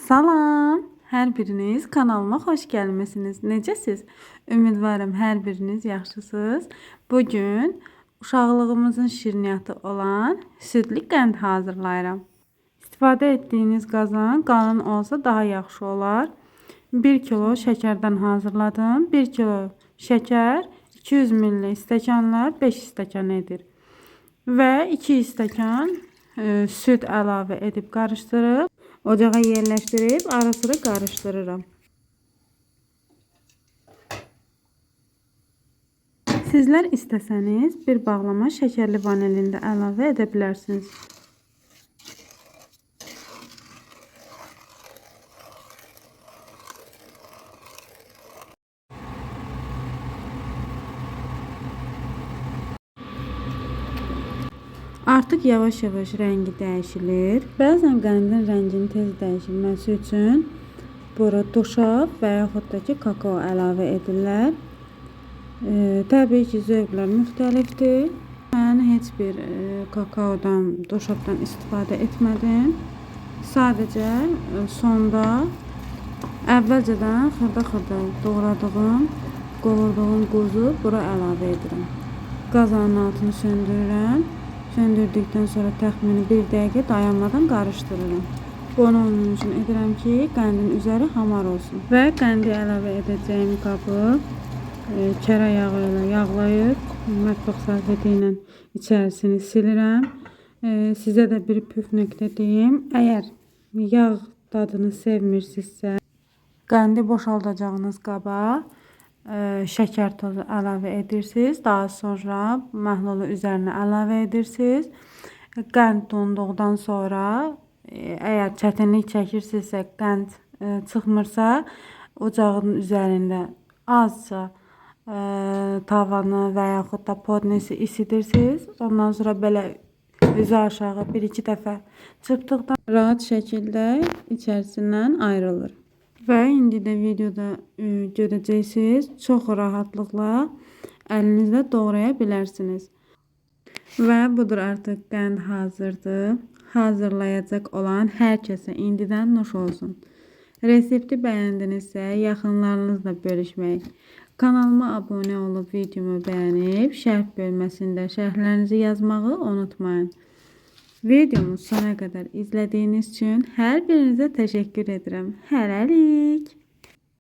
Salam, hər biriniz kanalıma xoş gəlmisiniz. Necəsiz? Ümidvarım hər biriniz yaxşısınız. Bugün uşaqlığımızın şirniyyatı olan südlü qənd hazırlayıram. İstifadə etdiyiniz qazan qalın olsa daha yaxşı olar. 1 kilo şəkərdən hazırladım. 1 kilo şəkər 200 ml stəkanla 5 stəkan edir. Və 2 stəkan süd əlavə edib qarışdırıb ocağa yerləşdirib ara-sıra qarışdırıram. Sizlər istəsəniz bir bağlama şəkərli vanilini də əlavə edə bilərsiniz. Artıq yavaş-yavaş rəngi dəyişilir. Bəzən qəndin rənginin tez dəyişilməsi üçün bura doşab və yaxud da ki kakao əlavə edirlər. Təbii ki, zövqlər müxtəlifdir. Mən heç bir kakaodan, doşabdan istifadə etmədim. Sadəcə sonda əvvəlcədən xırda-xırda doğradığım, qovurduğum quzu bura əlavə edirəm. Qazanın altını söndürürəm. Söndürdükdən sonra təxmini 1 dəqiqə dayanmadan qarışdırıram. Bunu onun üçün edirəm ki, qəndin üzəri hamar olsun. Və qəndi əlavə edəcəyim qabı kərə yağı ilə yağlayıb, mətbəx salfeti ilə içərisini silirəm. Sizə də bir püf nöqtə deyim. Əgər yağ dadını sevmirsinizsə, qəndi boşaldacağınız qaba şəkər tozu əlavə edirsiniz. Daha sonra məhlulu üzərinə əlavə edirsiniz. Qənd donduqdan sonra əgər çətinlik çəkirsinizsə, qənd çıxmırsa, ocağın üzərində azca tavanı və yaxud da podnesi isidirsiniz. Ondan sonra belə üzü aşağı 1-2 dəfə çırpdıqdan rahat şəkildə içərisindən ayrılır. Və indi də videoda görəcəksiniz, çox rahatlıqla əlinizlə doğraya bilərsiniz. Və budur, artıq qənd hazırdır. Hazırlayacaq olan hər kəsə indidən nuş olsun. Resepti bəyəndinizsə, yaxınlarınızla bölüşmək, kanalıma abunə olub videomu bəyənib, şərh bölməsində şərhlərinizi yazmağı unutmayın. Videomu sona qədər izlədiyiniz üçün hər birinizə təşəkkür edirəm. Hələlik.